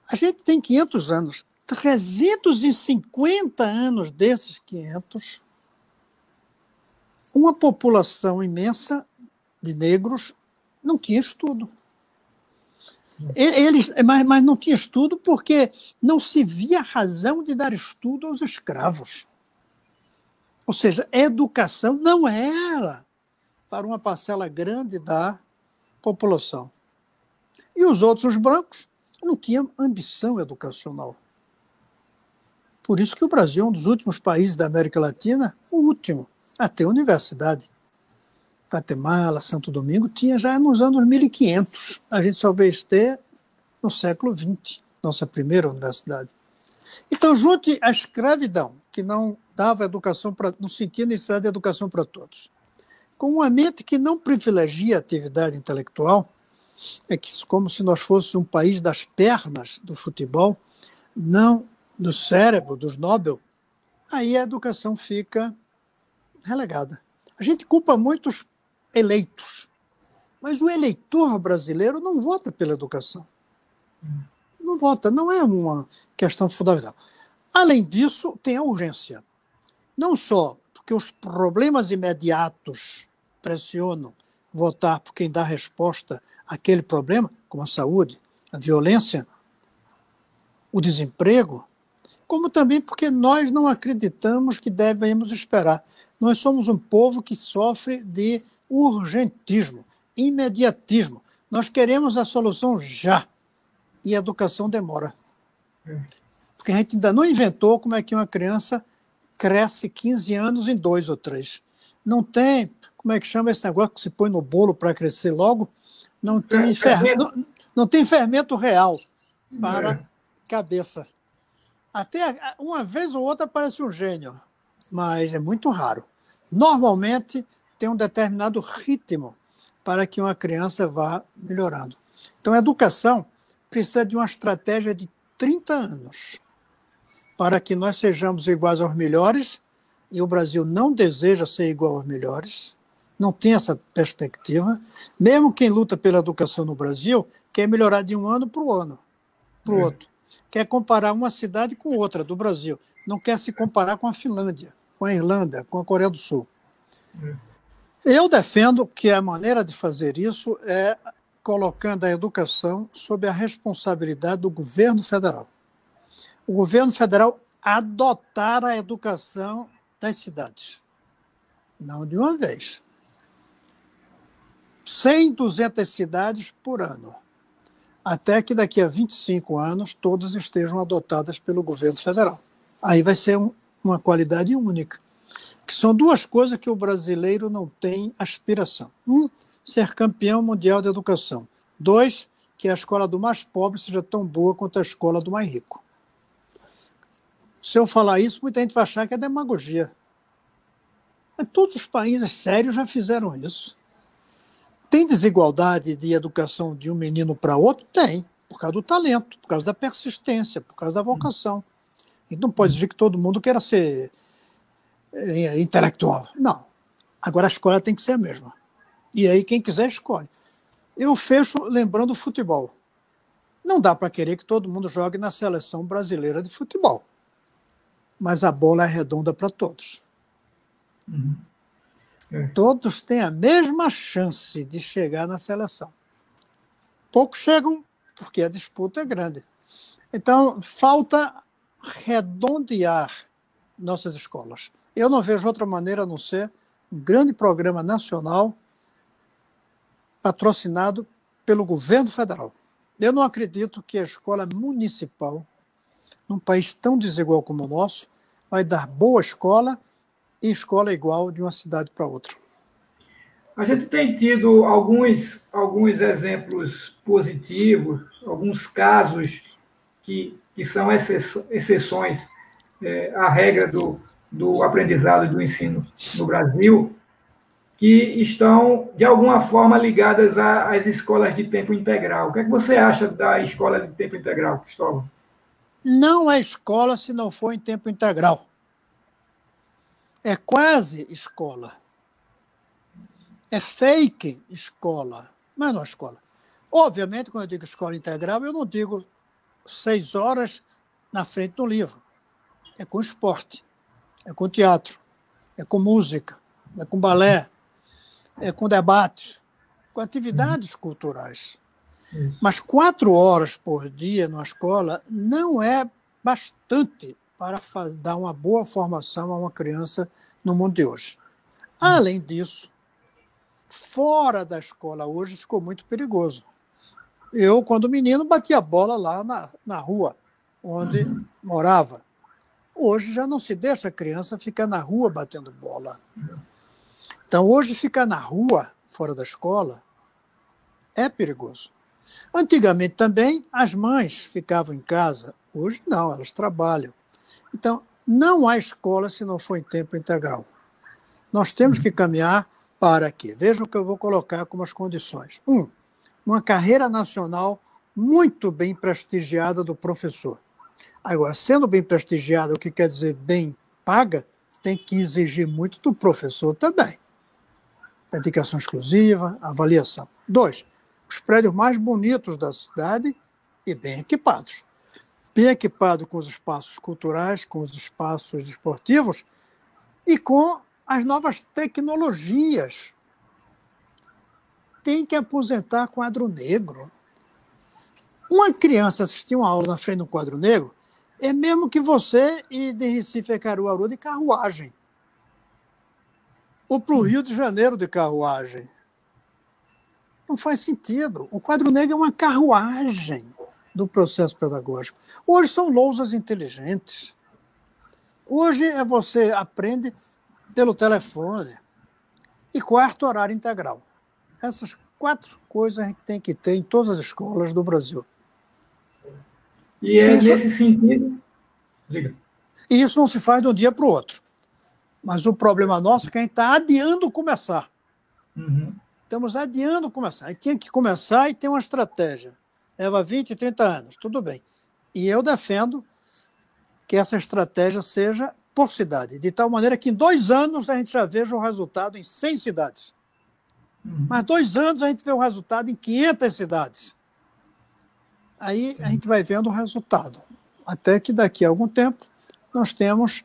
A gente tem 500 anos. 350 anos desses 500, uma população imensa de negros não tinha estudo. Mas não tinha estudo porque não se via razão de dar estudo aos escravos. Ou seja, a educação não era para uma parcela grande da população. E os outros, os brancos, não tinham ambição educacional. Por isso que o Brasil é um dos últimos países da América Latina, o último, a ter universidade. Guatemala, Santo Domingo, tinha já nos anos 1500. A gente só veio ter no século XX, nossa primeira universidade. Então, junte a escravidão, que não dava educação, não sentia necessidade de educação para todos, com uma mente que não privilegia a atividade intelectual, é que como se nós fôssemos um país das pernas do futebol, não do cérebro, dos Nobel, aí a educação fica relegada. A gente culpa muitos eleitos, mas o eleitor brasileiro não vota pela educação. Não vota, não é uma questão fundamental. Além disso, tem a urgência. Não só porque os problemas imediatos pressionam votar por quem dá resposta àquele problema, como a saúde, a violência, o desemprego, como também porque nós não acreditamos que devemos esperar. Nós somos um povo que sofre de urgentismo, imediatismo. Nós queremos a solução já, e a educação demora. Porque a gente ainda não inventou como é que uma criança cresce 15 anos em 2 ou 3. Não tem, como é que chama esse negócio que se põe no bolo para crescer logo? Não tem, não tem fermento real para cabeça. Até uma vez ou outra aparece um gênio, mas é muito raro. Normalmente tem um determinado ritmo para que uma criança vá melhorando. Então a educação precisa de uma estratégia de 30 anos para que nós sejamos iguais aos melhores, e o Brasil não deseja ser igual aos melhores, não tem essa perspectiva. Mesmo quem luta pela educação no Brasil quer melhorar de um ano para o outro. Quer comparar uma cidade com outra do Brasil. Não quer se comparar com a Finlândia, com a Irlanda, com a Coreia do Sul. Eu defendo que a maneira de fazer isso é colocando a educação sob a responsabilidade do governo federal. O governo federal adotar a educação das cidades. Não de uma vez. 100, 200 cidades por ano. Até que daqui a 25 anos todas estejam adotadas pelo governo federal. Aí vai ser uma qualidade única. Que são duas coisas que o brasileiro não tem aspiração. Ser campeão mundial de educação. 2, que a escola do mais pobre seja tão boa quanto a escola do mais rico. Se eu falar isso, muita gente vai achar que é demagogia. Mas todos os países sérios já fizeram isso. Tem desigualdade de educação de um menino para outro? Tem, por causa do talento, por causa da persistência, por causa da vocação. E não pode dizer que todo mundo queira ser intelectual. Não. Agora a escola tem que ser a mesma. E aí quem quiser escolhe. Eu fecho lembrando o futebol. Não dá para querer que todo mundo jogue na seleção brasileira de futebol. Mas a bola é redonda para todos. Todos têm a mesma chance de chegar na seleção. Poucos chegam porque a disputa é grande. Então, falta redondear nossas escolas. Eu não vejo outra maneira a não ser um grande programa nacional patrocinado pelo governo federal. Eu não acredito que a escola municipal, num país tão desigual como o nosso, vai dar boa escola e escola igual de uma cidade para outra. A gente tem tido alguns exemplos positivos, alguns casos que são exceções à regra do aprendizado e do ensino no Brasil, que estão, de alguma forma, ligadas às escolas de tempo integral. O que é que você acha da escola de tempo integral, Cristóvão? Não é escola se não for em tempo integral. É quase escola. É fake escola, mas não é escola. Obviamente, quando eu digo escola integral, eu não digo 6 horas na frente do livro. É com esporte, é com teatro, é com música, é com balé, é com debates, com atividades culturais. Mas 4 horas por dia numa escola não é bastante para dar uma boa formação a uma criança no mundo de hoje. Além disso, fora da escola hoje ficou muito perigoso. Eu, quando menino, batia bola lá na rua, onde morava. Hoje já não se deixa a criança ficar na rua batendo bola. Então, hoje ficar na rua, fora da escola, é perigoso. Antigamente também as mães ficavam em casa, hoje não, elas trabalham. Então, não há escola se não for em tempo integral. Nós temos que caminhar para quê? Veja o que eu vou colocar como as condições. Uma carreira nacional muito bem prestigiada do professor. Agora, sendo bem prestigiada, o que quer dizer bem paga, tem que exigir muito do professor também. Dedicação exclusiva, avaliação. 2, os prédios mais bonitos da cidade e bem equipados. bem equipado com os espaços culturais, com os espaços esportivos e com as novas tecnologias. Tem que aposentar quadro negro. Uma criança assistir uma aula na frente de um quadro negro é mesmo que você ir de Recife a Caruaru de carruagem. Ou para o Rio de Janeiro de carruagem. Não faz sentido. O quadro negro é uma carruagem do processo pedagógico. Hoje são lousas inteligentes. Hoje você aprende pelo telefone. E quarto, horário integral. Essas 4 coisas a gente tem que ter em todas as escolas do Brasil. E é nesse sentido... Diga. E isso não se faz de um dia para o outro. Mas o problema nosso é que a gente está adiando começar. Uhum. Estamos adiando começar. Aí tinha que começar e ter uma estratégia. Leva 20, 30 anos, tudo bem. E eu defendo que essa estratégia seja por cidade, de tal maneira que em 2 anos a gente já veja o resultado em 100 cidades. Mas 2 anos a gente vê o resultado em 500 cidades. Aí a gente vai vendo o resultado. Até que daqui a algum tempo nós temos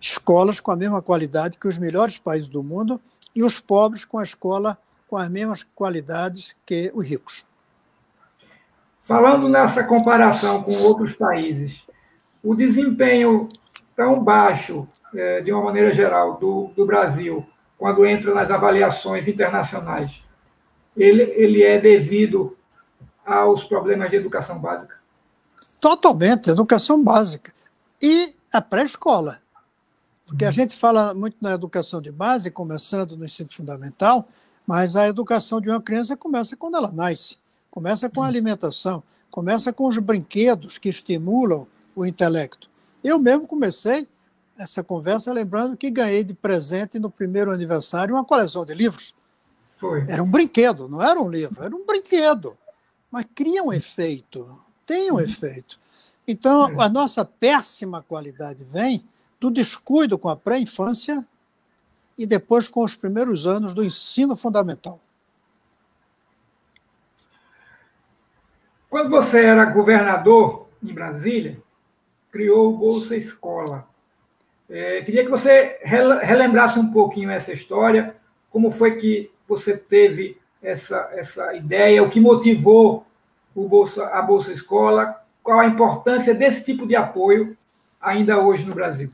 escolas com a mesma qualidade que os melhores países do mundo e os pobres com a escola com as mesmas qualidades que os ricos. Falando nessa comparação com outros países, o desempenho tão baixo, de uma maneira geral, do Brasil, quando entra nas avaliações internacionais, ele é devido aos problemas de educação básica? Totalmente, educação básica. E a pré-escola. Porque a gente fala muito na educação de base, começando no ensino fundamental, mas a educação de uma criança começa quando ela nasce. Começa com a alimentação, começa com os brinquedos que estimulam o intelecto. Eu mesmo comecei essa conversa lembrando que ganhei de presente no primeiro aniversário uma coleção de livros. Foi. Era um brinquedo, não era um livro, era um brinquedo. Mas cria um efeito, tem um efeito. Então, a nossa péssima qualidade vem do descuido com a pré-infância e depois com os primeiros anos do ensino fundamental. Quando você era governador em Brasília, criou o Bolsa Escola. Queria que você relembrasse um pouquinho essa história, como foi que você teve essa ideia, o que motivou a Bolsa Escola, qual a importância desse tipo de apoio ainda hoje no Brasil.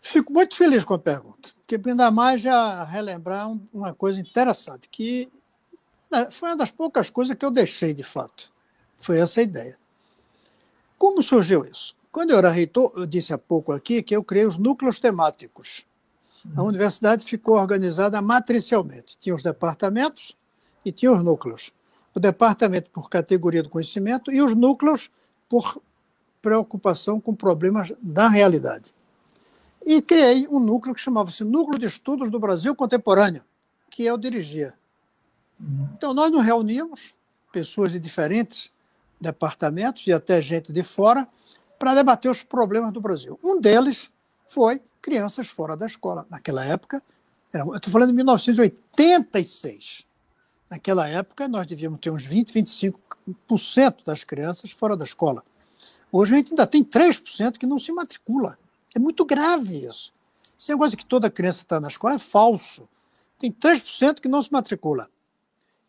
Fico muito feliz com a pergunta, porque ainda mais já relembrar uma coisa interessante, que foi uma das poucas coisas que eu deixei de fato. Foi essa a ideia. Como surgiu isso? Quando eu era reitor, eu disse há pouco aqui que eu criei os núcleos temáticos. A universidade ficou organizada matricialmente. Tinha os departamentos e tinha os núcleos. O departamento por categoria do conhecimento e os núcleos por preocupação com problemas da realidade. E criei um núcleo que chamava-se Núcleo de Estudos do Brasil Contemporâneo, que eu dirigia. Então, nós nos reuníamos, pessoas de diferentes departamentos e até gente de fora, para debater os problemas do Brasil. Um deles foi crianças fora da escola. Naquela época, eu estou falando de 1986. Naquela época, nós devíamos ter uns 20, 25% das crianças fora da escola. Hoje a gente ainda tem 3% que não se matricula. É muito grave isso. Esse negócio de que toda criança está na escola é falso. Tem 3% que não se matricula.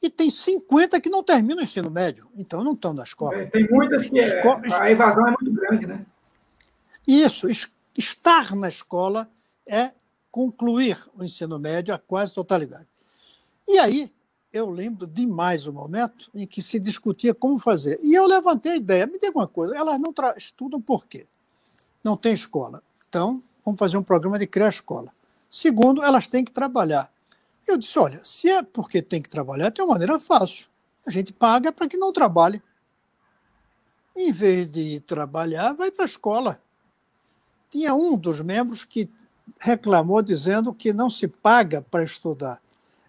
E tem 50% que não terminam o ensino médio, então não estão na escola. Tem muitas que a evasão é muito grande, né? Isso, estar na escola é concluir o ensino médio a quase totalidade. E aí, eu lembro demais o momento em que se discutia como fazer. E eu levantei a ideia, me diga uma coisa, elas não estudam por quê? Não tem escola. Então, vamos fazer um programa de criar escola. Segundo, elas têm que trabalhar. Eu disse, olha, se é porque tem que trabalhar, tem uma maneira fácil. A gente paga para que não trabalhe. Em vez de ir trabalhar, vai para a escola. Tinha um dos membros que reclamou dizendo que não se paga para estudar.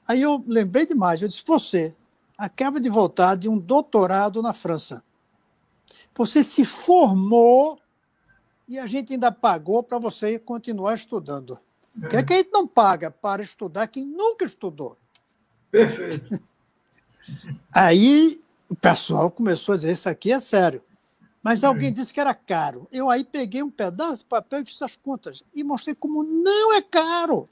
Aí eu lembrei demais, eu disse, você acaba de voltar de um doutorado na França. Você se formou e a gente ainda pagou para você continuar estudando. Por que é que a gente não paga para estudar quem nunca estudou? Perfeito. Aí o pessoal começou a dizer, isso aqui é sério. Mas alguém disse que era caro. Eu aí peguei um pedaço de papel e fiz as contas e mostrei como não é caro.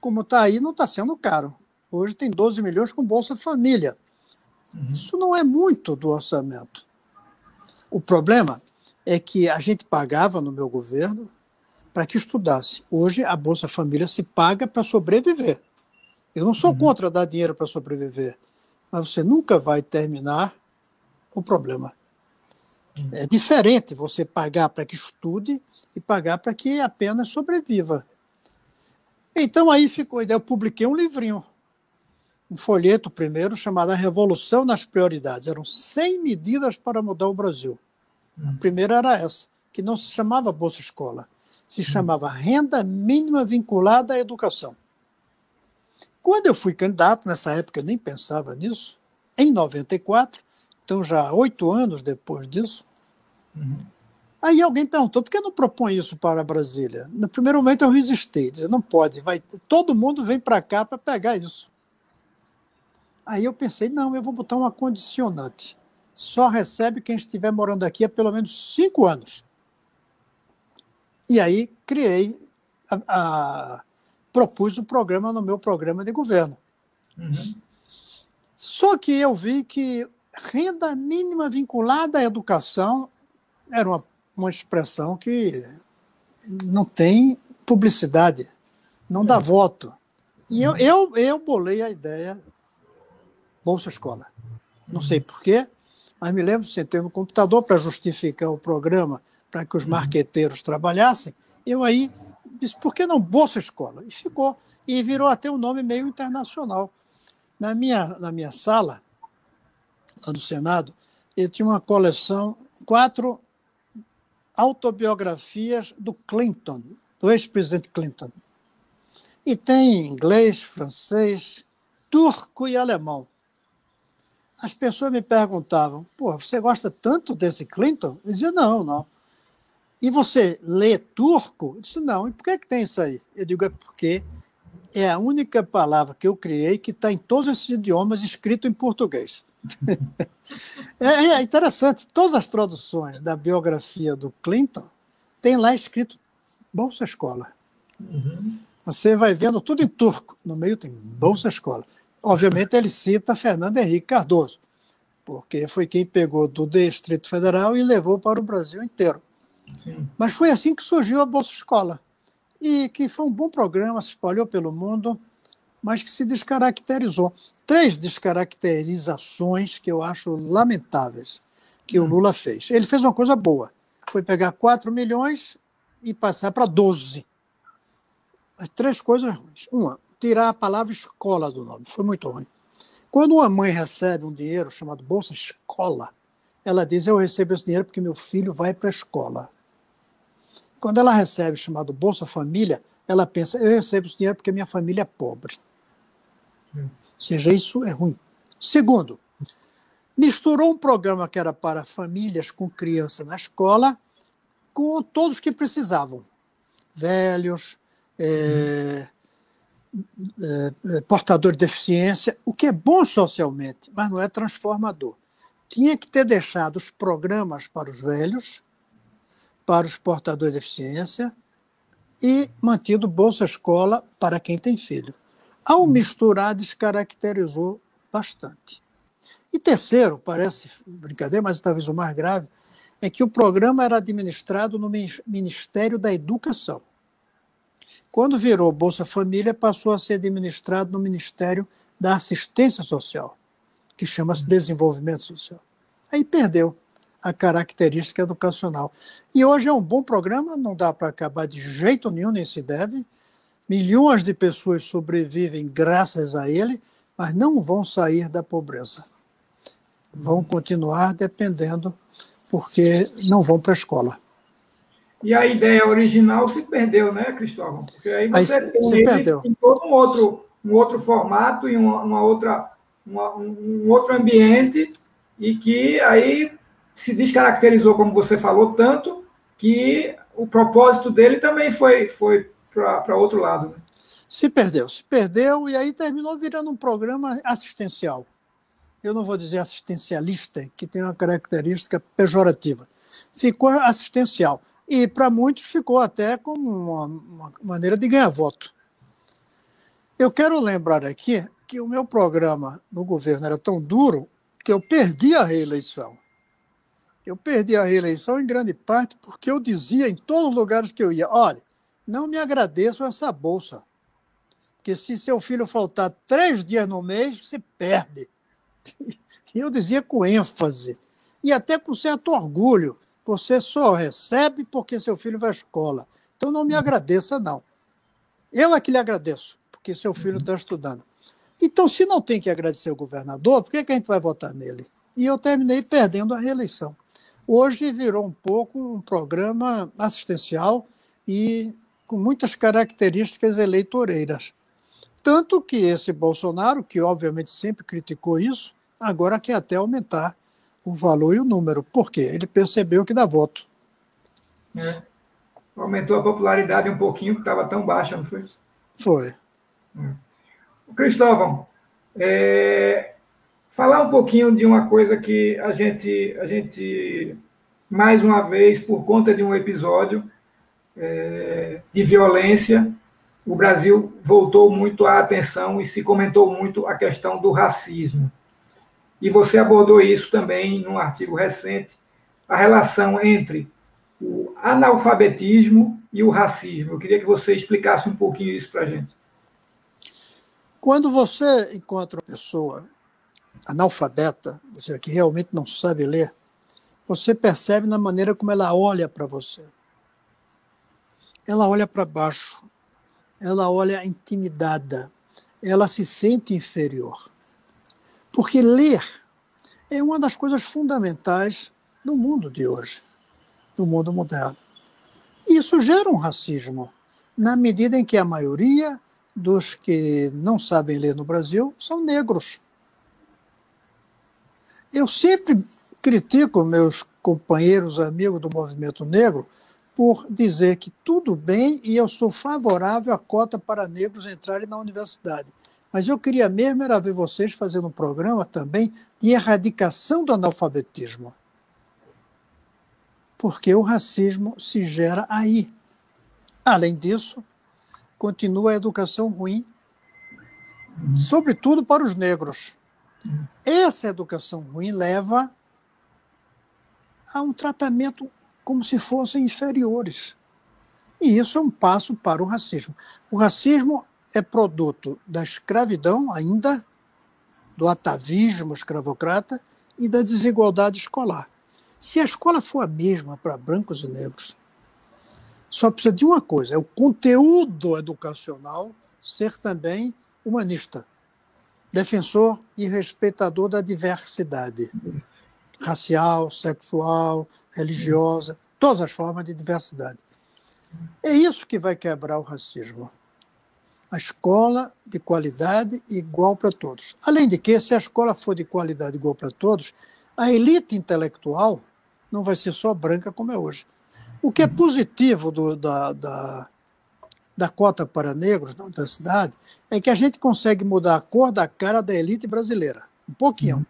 Como está aí, não está sendo caro. Hoje tem 12 milhões com Bolsa Família. Isso não é muito do orçamento. O problema é que a gente pagava no meu governo para que estudasse. Hoje a Bolsa Família se paga para sobreviver. Eu não sou contra dar dinheiro para sobreviver, mas você nunca vai terminar o problema. É diferente você pagar para que estude e pagar para que apenas sobreviva. Então aí ficou, eu publiquei um livrinho, um folheto primeiro, chamado A Revolução nas Prioridades. Eram 100 medidas para mudar o Brasil. A primeira era essa, que não se chamava Bolsa Escola, se chamava Renda Mínima Vinculada à Educação. Quando eu fui candidato, nessa época eu nem pensava nisso, em 94, então já 8 anos depois disso, aí alguém perguntou, por que não propõe isso para Brasília? No primeiro momento eu resisti, disse, não pode, todo mundo vem para cá para pegar isso. Aí eu pensei, não, eu vou botar uma condicionante. Só recebe quem estiver morando aqui há pelo menos 5 anos. E aí criei, propus o programa no meu programa de governo. Só que eu vi que renda mínima vinculada à educação era uma expressão que não tem publicidade, não dá voto. E eu bolei a ideia Bolsa Escola. Não sei porquê, mas me lembro, sentei no computador para justificar o programa, para que os marqueteiros trabalhassem, eu aí disse, por que não Bolsa Escola? E ficou. E virou até um nome meio internacional. Na minha sala, lá no Senado, eu tinha uma coleção, 4 autobiografias do Clinton, do ex-presidente Clinton. E tem inglês, francês, turco e alemão. As pessoas me perguntavam, pô, você gosta tanto desse Clinton? Eu dizia, não. E você lê turco? Eu disse, não. E por que tem isso aí? Eu digo, é porque é a única palavra que eu criei que está em todos esses idiomas escrito em português. É interessante, todas as traduções da biografia do Clinton tem lá escrito Bolsa Escola. Você vai vendo tudo em turco, no meio tem Bolsa Escola. Obviamente ele cita Fernando Henrique Cardoso, porque foi quem pegou do Distrito Federal e levou para o Brasil inteiro. Sim. Mas foi assim que surgiu a Bolsa Escola, e que foi um bom programa, se espalhou pelo mundo, mas que se descaracterizou. 3 descaracterizações que eu acho lamentáveis que o Lula fez. Ele fez uma coisa boa, foi pegar 4 milhões e passar para 12. As 3 coisas ruins. Uma, tirar a palavra escola do nome, foi muito ruim. Quando uma mãe recebe um dinheiro chamado Bolsa Escola, ela diz, eu recebo esse dinheiro porque meu filho vai para a escola. Quando ela recebe chamado Bolsa Família, ela pensa, eu recebo esse dinheiro porque minha família é pobre. Ou seja, isso é ruim. Segundo, misturou um programa que era para famílias com criança na escola com todos que precisavam. Velhos, portador de deficiência, o que é bom socialmente, mas não é transformador. Tinha que ter deixado os programas para os velhos, para os portadores de deficiência e mantido Bolsa Escola para quem tem filho. Ao misturar, descaracterizou bastante. E terceiro, parece brincadeira, mas talvez o mais grave, é que o programa era administrado no Ministério da Educação. Quando virou Bolsa Família, passou a ser administrado no Ministério da Assistência Social, que chama-se Desenvolvimento Social. Aí perdeu a característica educacional. E hoje é um bom programa, não dá para acabar de jeito nenhum, nem se deve. Milhões de pessoas sobrevivem graças a ele, mas não vão sair da pobreza. Vão continuar dependendo, porque não vão para a escola. E a ideia original se perdeu, né, Cristóvão? Porque aí você se perdeu. Em todo um outro formato e um outro ambiente, e que aí se descaracterizou, como você falou, tanto que o propósito dele também foi para outro lado. Né? Se perdeu, e aí terminou virando um programa assistencial. Eu não vou dizer assistencialista, que tem uma característica pejorativa. ficou assistencial. E, para muitos, ficou até como uma maneira de ganhar voto. Eu quero lembrar aqui que o meu programa no governo era tão duro que eu perdi a reeleição. Eu perdi a reeleição em grande parte porque eu dizia em todos os lugares que eu ia, olha, não me agradeço essa bolsa, porque se seu filho faltar 3 dias no mês, você perde. E eu dizia com ênfase, e até com certo orgulho, você só recebe porque seu filho vai à escola. Então não me agradeça, não. Eu é que lhe agradeço, porque seu filho está estudando. Então, se não tem que agradecer o governador, por que a gente vai votar nele? E eu terminei perdendo a reeleição. Hoje virou um pouco um programa assistencial e com muitas características eleitoreiras. Tanto que esse Bolsonaro, que obviamente sempre criticou isso, agora quer até aumentar o valor e o número. Por quê? Ele percebeu que dá voto. Aumentou a popularidade um pouquinho, que estava tão baixa, não foi? Foi. Cristóvão, falar um pouquinho de uma coisa que a gente mais uma vez, por conta de um episódio de violência, o Brasil voltou muito a atenção e se comentou muito a questão do racismo. E você abordou isso também num artigo recente, a relação entre o analfabetismo e o racismo. Eu queria que você explicasse um pouquinho isso para a gente. Quando você encontra uma pessoa analfabeta, ou seja, que realmente não sabe ler, você percebe na maneira como ela olha para você. Ela olha para baixo, ela olha intimidada, ela se sente inferior. Porque ler é uma das coisas fundamentais do mundo de hoje, do mundo moderno. Isso gera um racismo, na medida em que a maioria dos que não sabem ler no Brasil são negros. Eu sempre critico meus companheiros, amigos do movimento negro, por dizer que tudo bem e eu sou favorável à cota para negros entrarem na universidade. Mas eu queria mesmo era ver vocês fazendo um programa também de erradicação do analfabetismo. Porque o racismo se gera aí. Além disso, continua a educação ruim, sobretudo para os negros. Essa educação ruim leva a um tratamento como se fossem inferiores. E isso é um passo para o racismo. O racismo é produto da escravidão ainda, do atavismo escravocrata e da desigualdade escolar. Se a escola for a mesma para brancos e negros, só precisa de uma coisa, é o conteúdo educacional ser também humanista, defensor e respeitador da diversidade racial, sexual, religiosa, todas as formas de diversidade. É isso que vai quebrar o racismo. A escola de qualidade igual para todos. Além de que, se a escola for de qualidade igual para todos, a elite intelectual não vai ser só branca como é hoje. O que é positivo da cota para negros na universidade é que a gente consegue mudar a cor da cara da elite brasileira. Um pouquinho.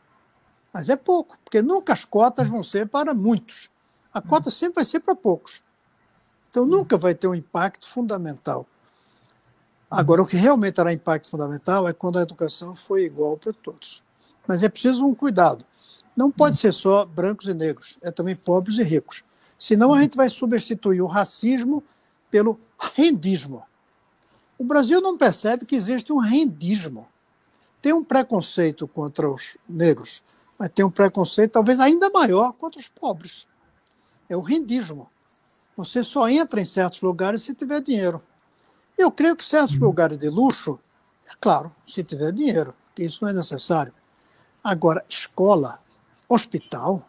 Mas é pouco, porque nunca as cotas vão ser para muitos. A cota sempre vai ser para poucos. Então nunca vai ter um impacto fundamental. Agora, o que realmente terá impacto fundamental é quando a educação for igual para todos. Mas é preciso um cuidado. Não pode ser só brancos e negros, é também pobres e ricos. Senão a gente vai substituir o racismo pelo rendismo. O Brasil não percebe que existe um rendismo. Tem um preconceito contra os negros, mas tem um preconceito talvez ainda maior contra os pobres. É o rendismo. Você só entra em certos lugares se tiver dinheiro. Eu creio que certos lugares de luxo, é claro, se tiver dinheiro, porque isso não é necessário. Agora, escola, hospital,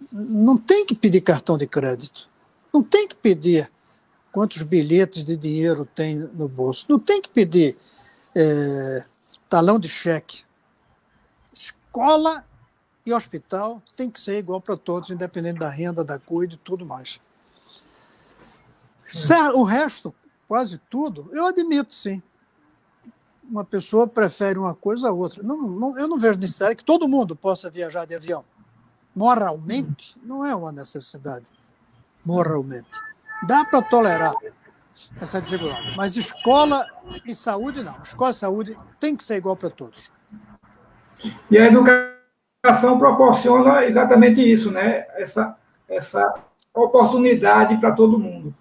não tem que pedir cartão de crédito, não tem que pedir quantos bilhetes de dinheiro tem no bolso, não tem que pedir talão de cheque. Escola e hospital tem que ser igual para todos, independente da renda, da cor e tudo mais. O resto, quase tudo, eu admito, sim. Uma pessoa prefere uma coisa a outra. Eu não vejo necessidade que todo mundo possa viajar de avião. moralmente, não é uma necessidade. Moralmente. Dá para tolerar essa desigualdade. Mas escola e saúde, não. Escola e saúde tem que ser igual para todos. E a educação proporciona exatamente isso, né? Essa oportunidade para todo mundo.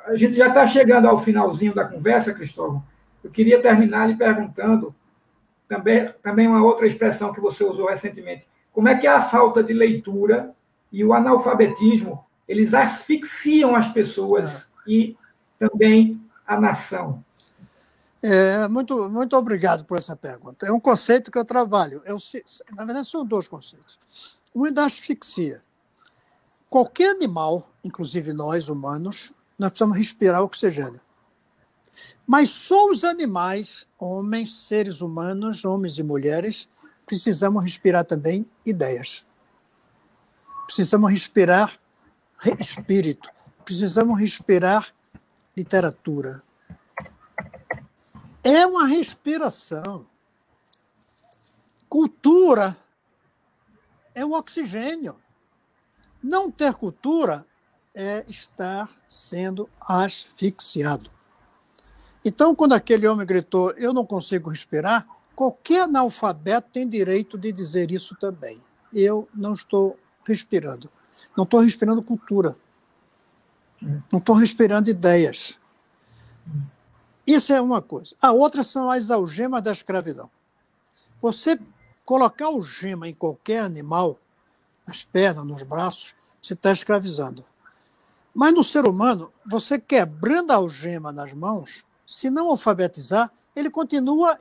A gente já está chegando ao finalzinho da conversa, Cristóvão. Eu queria terminar lhe perguntando, também uma outra expressão que você usou recentemente, como é que a falta de leitura e o analfabetismo, eles asfixiam as pessoas e também a nação? Muito obrigado por essa pergunta. É um conceito que eu trabalho. Na verdade, são dois conceitos. Um é da asfixia. Qualquer animal, inclusive nós, humanos, nós precisamos respirar oxigênio. Mas só os animais, homens, seres humanos, homens e mulheres, precisamos respirar também ideias. Precisamos respirar espírito. Precisamos respirar literatura. É uma respiração. Cultura é o oxigênio. Não ter cultura é estar sendo asfixiado. Então, quando aquele homem gritou, eu não consigo respirar, qualquer analfabeto tem direito de dizer isso também. Eu não estou respirando. Não estou respirando cultura. Não estou respirando ideias. Isso é uma coisa. A outra são as algemas da escravidão. Você colocar algema em qualquer animal, nas pernas, nos braços, você está escravizando. Mas no ser humano, você quebrando a algema nas mãos, se não alfabetizar, ele continua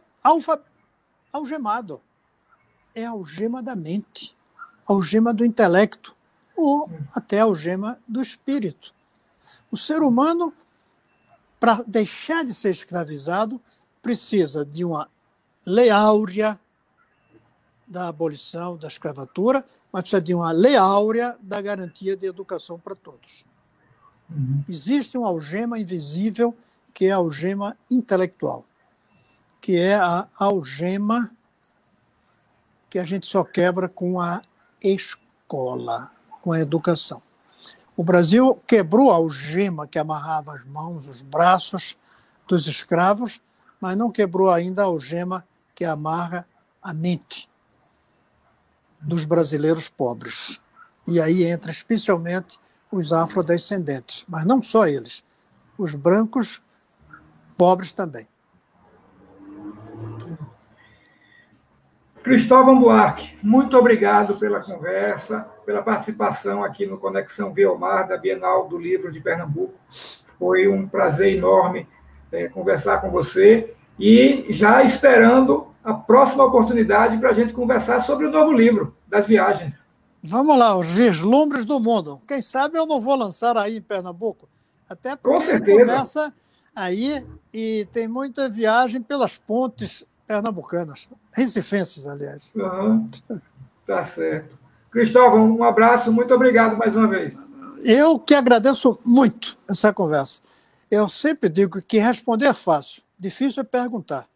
algemado. É a algema da mente, a algema do intelecto, ou até a algema do espírito. O ser humano, para deixar de ser escravizado, precisa de uma lei áurea da abolição da escravatura, mas precisa de uma lei áurea da garantia de educação para todos. Existe uma algema invisível, que é a algema intelectual, que é a algema que a gente só quebra com a escola, com a educação. O Brasil quebrou a algema que amarrava as mãos, os braços dos escravos, mas não quebrou ainda a algema que amarra a mente dos brasileiros pobres. E aí entra especialmente os afrodescendentes, mas não só eles, os brancos pobres também. Cristóvão Buarque, muito obrigado pela conversa, pela participação aqui no Conexão Biomar, da Bienal do Livro de Pernambuco. Foi um prazer enorme conversar com você e já esperando a próxima oportunidade para a gente conversar sobre o novo livro, das viagens. Vamos lá, os vislumbres do mundo. Quem sabe eu não vou lançar aí em Pernambuco. Até porque com certeza. Começa aí e tem muita viagem pelas pontes pernambucanas, recifenses, aliás. Tá certo. Cristóvão, um abraço, muito obrigado mais uma vez. Eu que agradeço muito essa conversa. Eu sempre digo que responder é fácil, difícil é perguntar.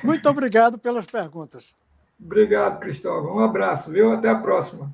Muito obrigado pelas perguntas. Obrigado, Cristóvão. Um abraço, viu? Até a próxima.